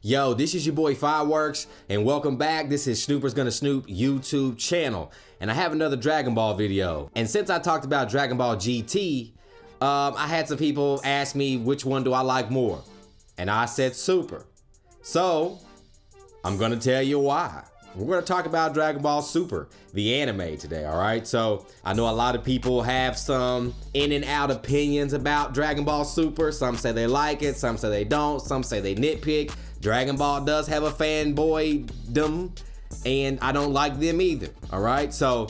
Yo, this is your boy Fireworks, and welcome back. This is Snoopers Gonna Snoop YouTube channel, and I have another Dragon Ball video. And since I talked about Dragon Ball GT, I had some people ask me which one do I like more, and I said Super. So I'm gonna tell you why. We're gonna talk about Dragon Ball Super, the anime today, all right? So I know a lot of people have some in and out opinions about Dragon Ball Super. Some say they like it, some say they don't, some say they nitpick. Dragon Ball does have a fanboydom, and I don't like them either, all right? So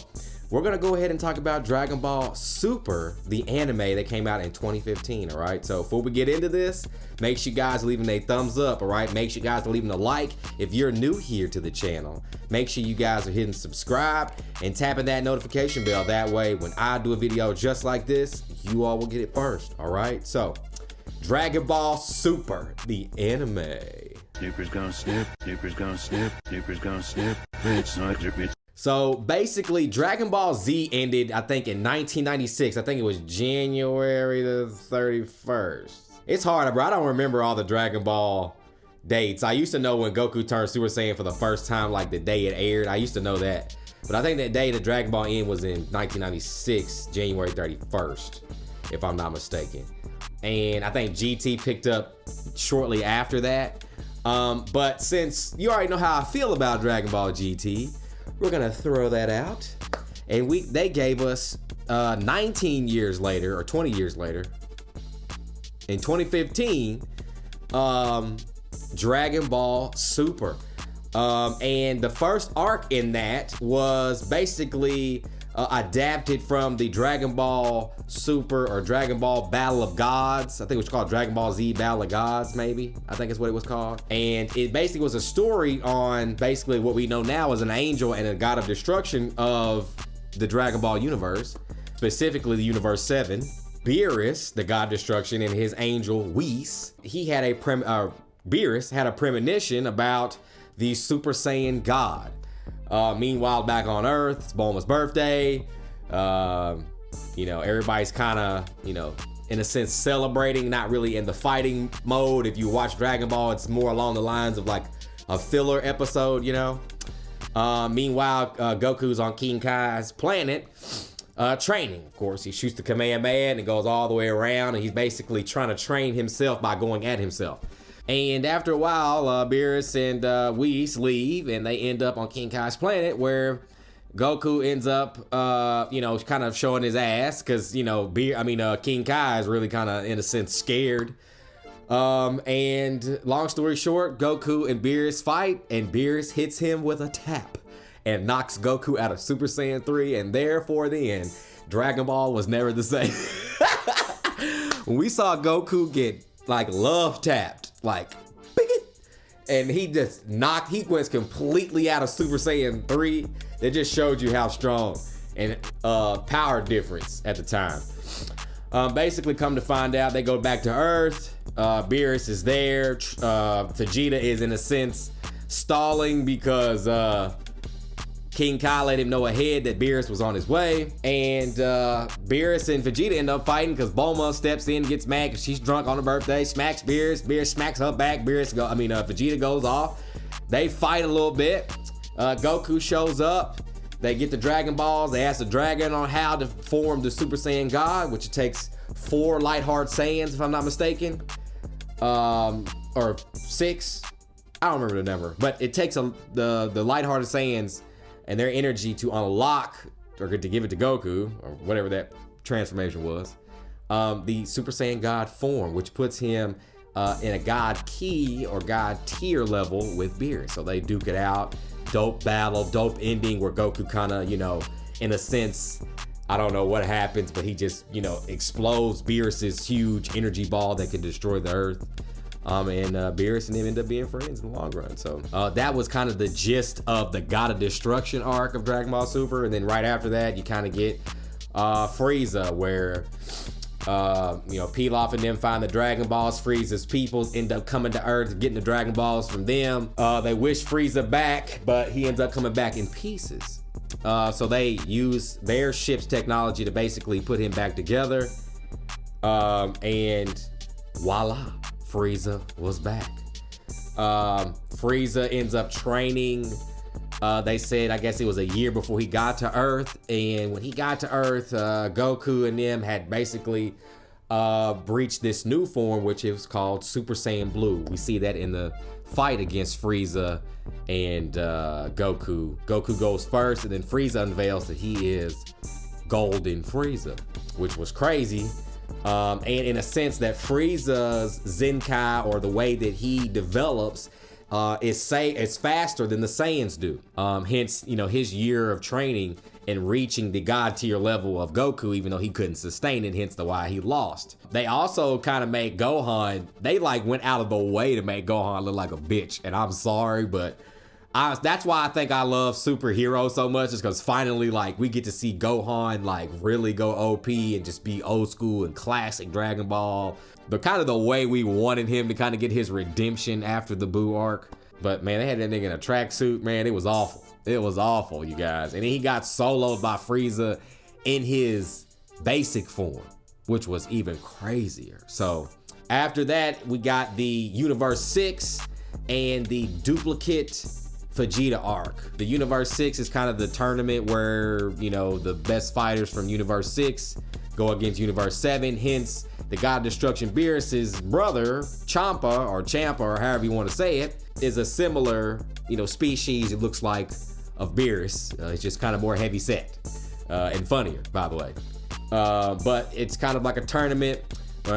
we're gonna go ahead and talk about Dragon Ball Super, the anime that came out in 2015, all right? So before we get into this, make sure you guys leaving a thumbs up, all right? Make sure you guys are leaving a like if you're new here to the channel. Make sure you guys are hitting subscribe and tapping that notification bell. That way, when I do a video just like this, you all will get it first, all right? So, Dragon Ball Super, the anime. Snoopers gonna snip, Snoopers gonna snip, Snoopers gonna snip, bitch, bitch. So basically, Dragon Ball Z ended, I think, in 1996. I think it was January the 31st. It's hard, bro. I don't remember all the Dragon Ball dates. I used to know when Goku turned Super Saiyan for the first time, like the day it aired. I used to know that. But I think that day the Dragon Ball end was in 1996, January 31st, if I'm not mistaken. And I think GT picked up shortly after that. But since you already know how I feel about Dragon Ball GT, we're gonna throw that out. And they gave us 19 years later, or 20 years later, in 2015, Dragon Ball Super. And the first arc in that was basically adapted from the Dragon Ball Super or Dragon Ball Battle of Gods. I think it was called Dragon Ball Z Battle of Gods, maybe. I think is what it was called. And it basically was a story on basically what we know now as an angel and a god of destruction of the Dragon Ball universe, specifically the Universe 7. Beerus, the god of destruction, and his angel Whis, he had Beerus had a premonition about the Super Saiyan God. Meanwhile, back on Earth, it's Bulma's birthday. You know, everybody's kind of, you know, in a sense celebrating, not really in the fighting mode. If you watch Dragon Ball, it's more along the lines of like a filler episode, you know. Meanwhile, Goku's on King Kai's planet, training. Of course, he shoots the Kamehameha and it goes all the way around, and he's basically trying to train himself by going at himself. And after a while, Beerus and Whis leave, and they end up on King Kai's planet, where Goku ends up, you know, kind of showing his ass, because, you know, King Kai is really kind of, in a sense, scared. And long story short, Goku and Beerus fight, and Beerus hits him with a tap and knocks Goku out of Super Saiyan 3, and therefore the end. Dragon Ball was never the same. When we saw Goku get, like, love tapped, like, bigot, and he went completely out of Super Saiyan 3. It just showed you how strong and power difference at the time. Basically, come to find out, they go back to Earth. Beerus is there. Vegeta is, in a sense, stalling because King Kai let him know ahead that Beerus was on his way. And Beerus and Vegeta end up fighting because Bulma steps in, gets mad because she's drunk on her birthday, smacks Beerus. Beerus smacks her back. Vegeta goes off. They fight a little bit. Goku shows up. They get the Dragon Balls. They ask the dragon on how to form the Super Saiyan God, which it takes 4 Lightheart Saiyans, if I'm not mistaken. Or 6. I don't remember the number. But it takes the Lighthearted Saiyans and their energy to unlock, or to give it to Goku, or whatever that transformation was, the Super Saiyan God form, which puts him in a God key or God tier level with Beerus. So they duke it out. Dope battle, dope ending where Goku kind of, you know, in a sense, I don't know what happens, but he just, you know, explodes Beerus's huge energy ball that can destroy the Earth. And Beerus and him end up being friends in the long run. So that was kind of the gist of the God of Destruction arc of Dragon Ball Super. And then right after that, you kind of get Frieza, where you know, Pilaf and them find the Dragon Balls. Frieza's people end up coming to Earth, getting the Dragon Balls from them. They wish Frieza back, but he ends up coming back in pieces. So they use their ship's technology to basically put him back together. And voila, Frieza was back. Frieza ends up training. They said, I guess it was a year before he got to Earth. And when he got to Earth, Goku and them had basically breached this new form, which is called Super Saiyan Blue. We see that in the fight against Frieza and Goku. Goku goes first, and then Frieza unveils that he is Golden Frieza, which was crazy. And in a sense that Frieza's Zenkai, or the way that he develops, is faster than the Saiyans do. Hence, his year of training and reaching the God tier level of Goku, even though he couldn't sustain it, hence the why he lost. They also kind of made Gohan, they like went out of the way to make Gohan look like a bitch. And I'm sorry, but that's why I think I love superheroes so much, is because finally, like, we get to see Gohan like really go OP and just be old school and classic Dragon Ball. The kind of the way we wanted him to kind of get his redemption after the Buu arc. But man, they had that nigga in a tracksuit, man. It was awful. It was awful, you guys. And then he got soloed by Frieza in his basic form, which was even crazier. So after that, we got the Universe 6 and the duplicate Vegeta arc. The Universe 6 is kind of the tournament where, the best fighters from Universe 6 go against Universe 7. Hence, the God of Destruction, Beerus's brother, Champa, or however you want to say it, is a similar, species, it looks like, of Beerus. It's just kind of more heavy set and funnier, by the way. But it's kind of like a tournament.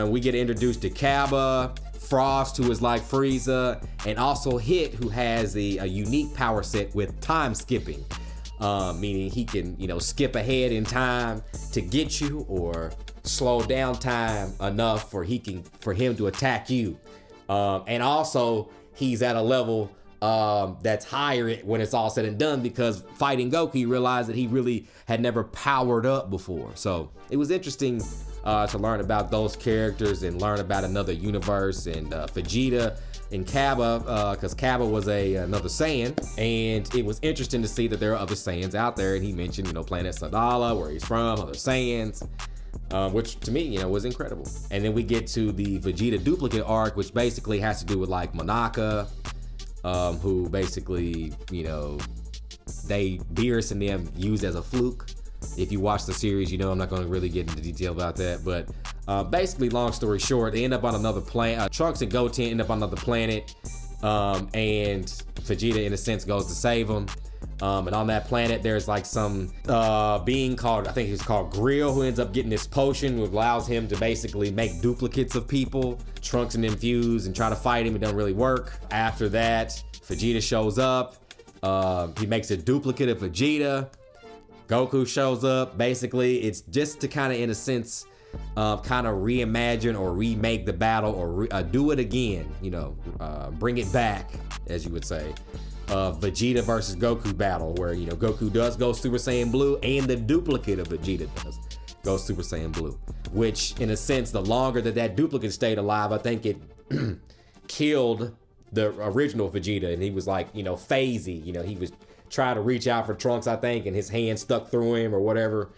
We get introduced to Cabba, Frost, who is like Frieza, and also Hit, who has a unique power set with time skipping, meaning he can, skip ahead in time to get you, or slow down time enough for him to attack you. And also, he's at a level that's higher when it's all said and done, because fighting Goku, he realized that he really had never powered up before. So it was interesting to learn about those characters and learn about another universe, and Vegeta and Cabba, because Cabba was another Saiyan, and it was interesting to see that there are other Saiyans out there. And he mentioned, planet Sadala, where he's from, other Saiyans, which to me, was incredible. And then we get to the Vegeta duplicate arc, which basically has to do with like Monaka, who basically, Beerus and them use as a fluke. If you watch the series, I'm not going to really get into detail about that. But basically, long story short, they end up on another planet. Trunks and Goten end up on another planet. And Vegeta, in a sense, goes to save them. And on that planet, there's like some being called, I think he's called Grill, who ends up getting this potion, which allows him to basically make duplicates of people. Trunks and them fuse and try to fight him. It doesn't really work. After that, Vegeta shows up. He makes a duplicate of Vegeta. Goku shows up. Basically, it's just to kind of, in a sense, kind of reimagine or remake the battle, or do it again, bring it back, as you would say. Vegeta versus Goku battle, where, Goku does go Super Saiyan Blue, and the duplicate of Vegeta does go Super Saiyan Blue. Which, in a sense, the longer that duplicate stayed alive, I think it killed the original Vegeta, and he was like, phasey. He was trying to reach out for Trunks, I think, and his hand stuck through him or whatever.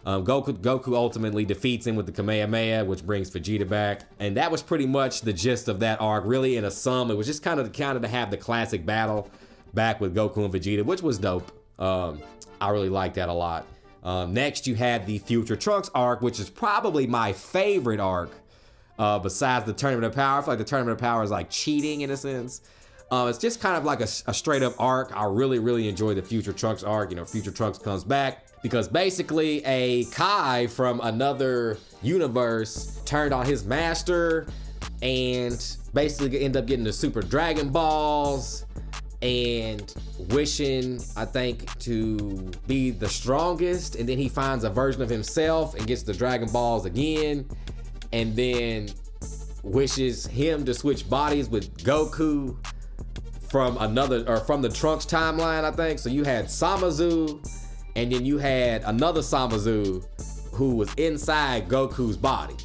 Goku ultimately defeats him with the Kamehameha, which brings Vegeta back. And that was pretty much the gist of that arc. Really, in a sum, it was just kind of to have the classic battle back with Goku and Vegeta, which was dope. I really liked that a lot. Next, you had the Future Trunks arc, which is probably my favorite arc, besides the Tournament of Power. I feel like the Tournament of Power is like cheating in a sense. It's just kind of like a straight up arc. I really, really enjoy the Future Trunks arc. Future Trunks comes back because basically a Kai from another universe turned on his master and basically end up getting the Super Dragon Balls and wishing, I think, to be the strongest. And then he finds a version of himself and gets the Dragon Balls again. And then wishes him to switch bodies with Goku from the Trunks timeline, I think. So you had Samazu, and then you had another Samazu who was inside Goku's body,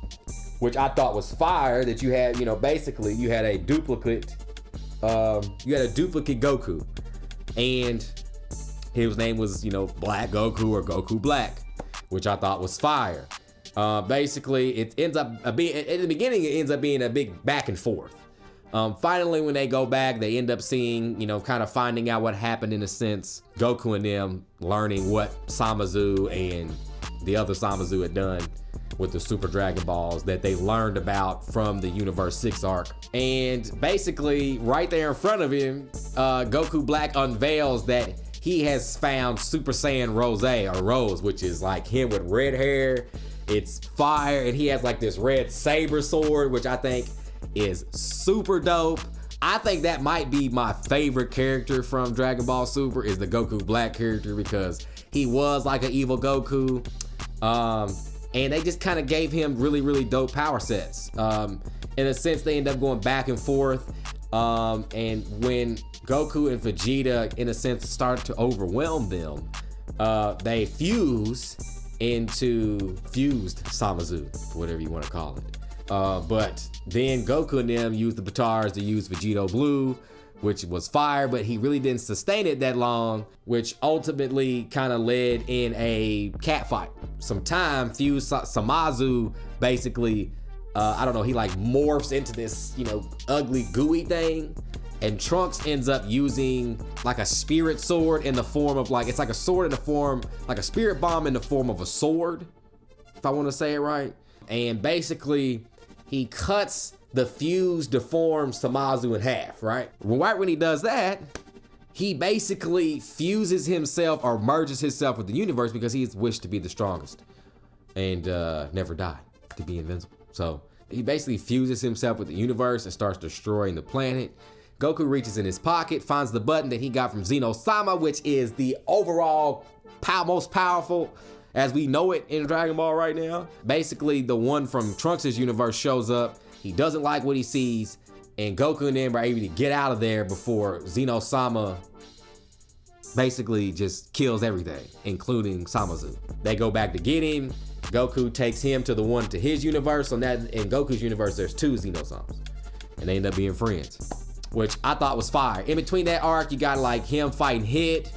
which I thought was fire. That you had, basically you had a duplicate, Goku, and his name was, Black Goku or Goku Black, which I thought was fire. Basically, it ends up being, in the beginning, it ends up being a big back and forth. Finally, when they go back, they end up seeing, you know, kind of finding out what happened in a sense. Goku and them learning what Samazu and the other Samazu had done with the Super Dragon Balls that they learned about from the Universe 6 arc. And basically, right there in front of him, Goku Black unveils that he has found Super Saiyan Rose, which is like him with red hair. It's fire, and he has like this red saber sword, which I think is super dope. I think that might be my favorite character from Dragon Ball Super is the Goku Black character, because he was like an evil Goku. And they just kind of gave him really, really dope power sets. In a sense, they end up going back and forth. And when Goku and Vegeta, in a sense, start to overwhelm them, they fuse into fused Samazu, whatever you want to call it. But then Goku and them used the Batars to use Vegito Blue, which was fire, but he really didn't sustain it that long, which ultimately kind of led in a cat fight. Some time, fused Samazu basically, I don't know, he like morphs into this, you know, ugly gooey thing. And Trunks ends up using like a spirit sword in the form of like, it's like a sword in the form, like a spirit bomb in the form of a sword, if I want to say it right. And basically he cuts the fused, deformed Samazu in half, right? Right when he does that, he basically fuses himself or merges himself with the universe because he's wished to be the strongest and never die, to be invincible. So he basically fuses himself with the universe and starts destroying the planet. Goku reaches in his pocket, finds the button that he got from Zeno-sama, which is the overall most powerful as we know it in Dragon Ball right now. Basically, the one from Trunks' universe shows up. He doesn't like what he sees, and Goku and them are able to get out of there before Zeno-sama basically just kills everything, including Samazu. They go back to get him. Goku takes him to the one to his universe. So that in Goku's universe, there's two Zeno-samas, and they end up being friends, which I thought was fire. In between that arc, you got like him fighting Hit,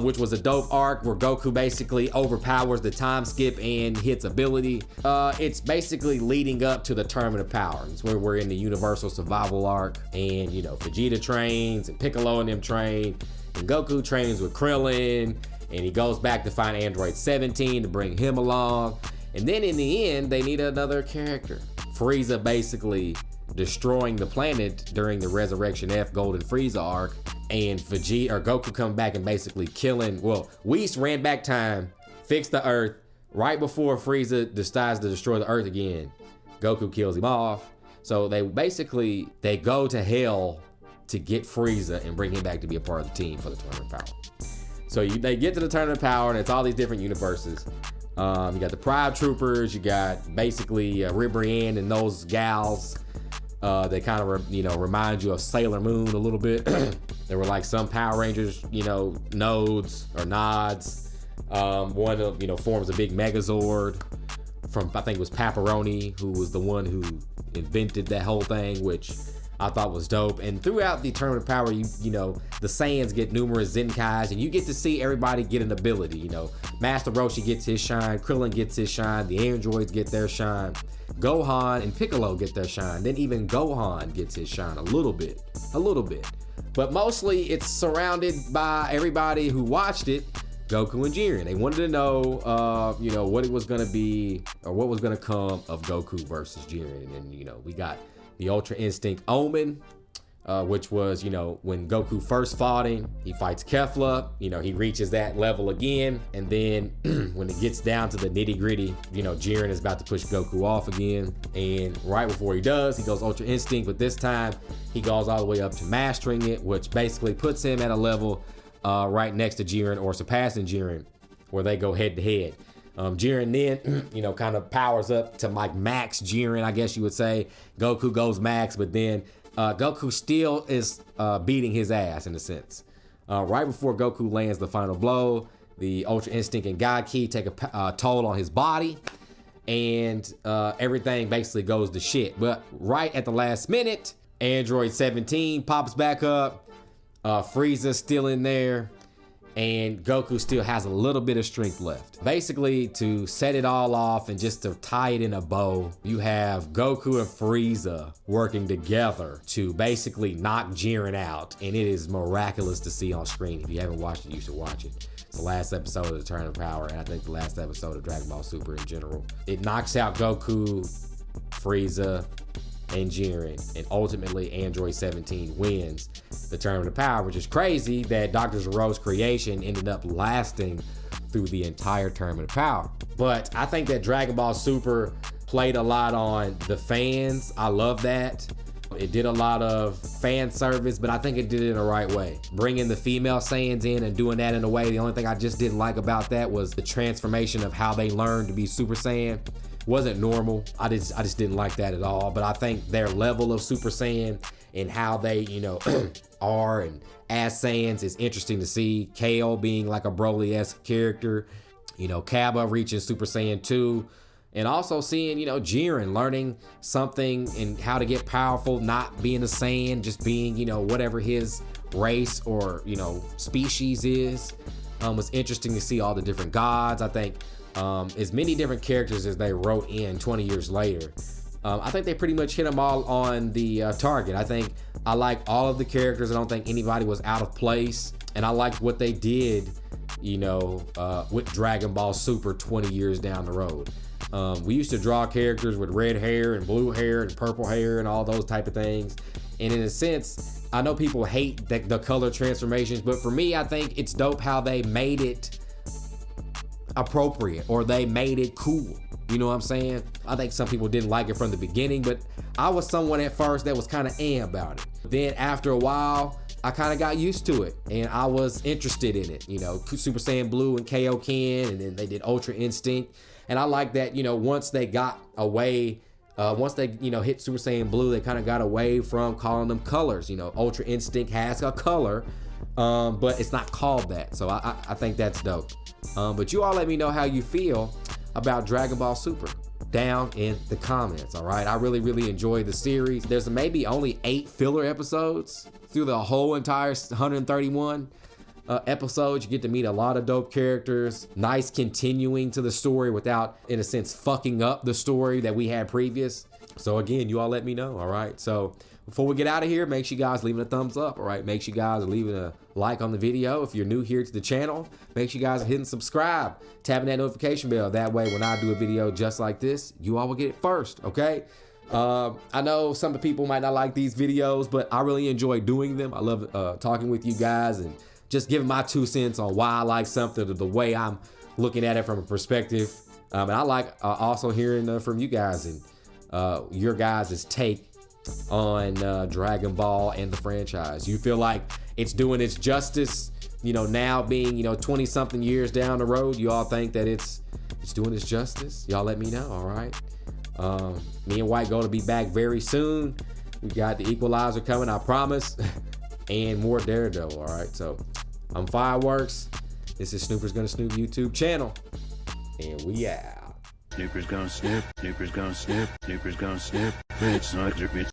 which was a dope arc where Goku basically overpowers the time skip and Hit's ability. It's basically leading up to the Tournament of Power. It's where we're in the Universal Survival arc, and you know, Vegeta trains and Piccolo and them train, and Goku trains with Krillin, and he goes back to find Android 17 to bring him along. And then in the end, they need another character. Frieza basically destroying the planet during the Resurrection F Golden Frieza arc, and Vegeta or Goku come back and basically killing, well, Whis ran back time, fixed the Earth, right before Frieza decides to destroy the Earth again. Goku kills him off. So they go to hell to get Frieza and bring him back to be a part of the team for the Tournament of Power. So they get to the Tournament of Power, and it's all these different universes. You got the Pride Troopers, you got basically Ribrianne and those gals. They kind of, remind you of Sailor Moon a little bit. There were like some Power Rangers, nodes or nods. One of, forms a big Megazord from, I think it was Pepperoni, who was the one who invented that whole thing, which I thought was dope. And throughout the Tournament of Power, the Saiyans get numerous Zenkais, and you get to see everybody get an ability. Master Roshi gets his shine, Krillin gets his shine, the androids get their shine, Gohan and Piccolo get their shine, then even Gohan gets his shine a little bit. But mostly it's surrounded by everybody who watched it, Goku and Jiren. They wanted to know, what it was gonna be, or what was gonna come of Goku versus Jiren. And we got the Ultra Instinct Omen, which was, when Goku first fought him, he fights Kefla, he reaches that level again. And then when it gets down to the nitty gritty, Jiren is about to push Goku off again. And right before he does, he goes Ultra Instinct, but this time he goes all the way up to mastering it, which basically puts him at a level right next to Jiren or surpassing Jiren, where they go head to head. Jiren then, kind of powers up to like max Jiren, I guess you would say. Goku goes max, but then Goku still is beating his ass in a sense. Right before Goku lands the final blow, the Ultra Instinct and God Ki take a toll on his body, and everything basically goes to shit. But right at the last minute, Android 17 pops back up. Frieza's still in there, and Goku still has a little bit of strength left. Basically, to set it all off and just to tie it in a bow, you have Goku and Frieza working together to basically knock Jiren out, and it is miraculous to see on screen. If you haven't watched it, you should watch it. It's the last episode of the Turn of Power, and I think the last episode of Dragon Ball Super in general. It knocks out Goku, Frieza, and Jiren, and ultimately Android 17 wins the Tournament of Power, which is crazy that Dr. Zero's creation ended up lasting through the entire Tournament of Power. But I think that Dragon Ball Super played a lot on the fans. I love that. It did a lot of fan service, but I think it did it in the right way. Bringing the female Saiyans in and doing that in a way, the only thing I just didn't like about that was the transformation of how they learned to be Super Saiyan. Wasn't normal. I just didn't like that at all. But I think their level of Super Saiyan and how they, you know, are and as Saiyans is interesting to see. KO being like a Broly-esque character, you know, Kappa reaching Super Saiyan 2, and also seeing, you know, Jiren learning something and how to get powerful, not being a Saiyan, just being, you know, whatever his race or, you know, species is. Was interesting to see all the different gods. I think as many different characters as they wrote in 20 years later. I think they pretty much hit them all on the target. I think I like all of the characters. I don't think anybody was out of place. And I liked what they did, you know, with Dragon Ball Super 20 years down the road. We used to draw characters with red hair and blue hair and purple hair and all those type of things. And in a sense, I know people hate the color transformations, but for me, I think it's dope how they made it appropriate, or they made it cool. You know what I'm saying? I think some people didn't like it from the beginning, but I was someone at first that was kind of about it. Then after a while, I kind of got used to it and I was interested in it. You know, Super Saiyan Blue and Kaioken, and then they did Ultra Instinct. And I like that, you know, once they got away, once they, you know, hit Super Saiyan Blue, they kind of got away from calling them colors. You know, Ultra Instinct has a color, but it's not called that. So I think that's dope. But you all let me know how you feel about Dragon Ball Super down in the comments. All right, I really enjoyed the series. There's maybe only 8 filler episodes through the whole entire 131 episodes. You get to meet a lot of dope characters. Nice continuing to the story without, in a sense, fucking up the story that we had previous. So again, you all let me know. All right, so before we get out of here, make sure you guys leaving a thumbs up. All right, make sure you guys are leaving a like on the video. If you're new here to the channel, make sure you guys are hitting subscribe, tapping that notification bell. That way, when I do a video just like this, you all will get it first, okay? I know some people might not like these videos, but I really enjoy doing them. I love talking with you guys and just giving my 2 cents on why I like something, the way I'm looking at it from a perspective. And I like also hearing from you guys and your guys' take on Dragon Ball and the franchise. You feel like it's doing its justice, you know, now being, you know, 20 something years down the road? You all think that it's doing its justice? Y'all let me know. All right, me and White going to be back very soon. We got the Equalizer coming, I promise, and more Daredevil. All right, so I'm Fireworks. This is Snoopers Gonna Snoop YouTube channel, and we out. Snoopers gonna snip, Snoopers gonna snip, Snoopers gonna snip. Bitch, not your bitch.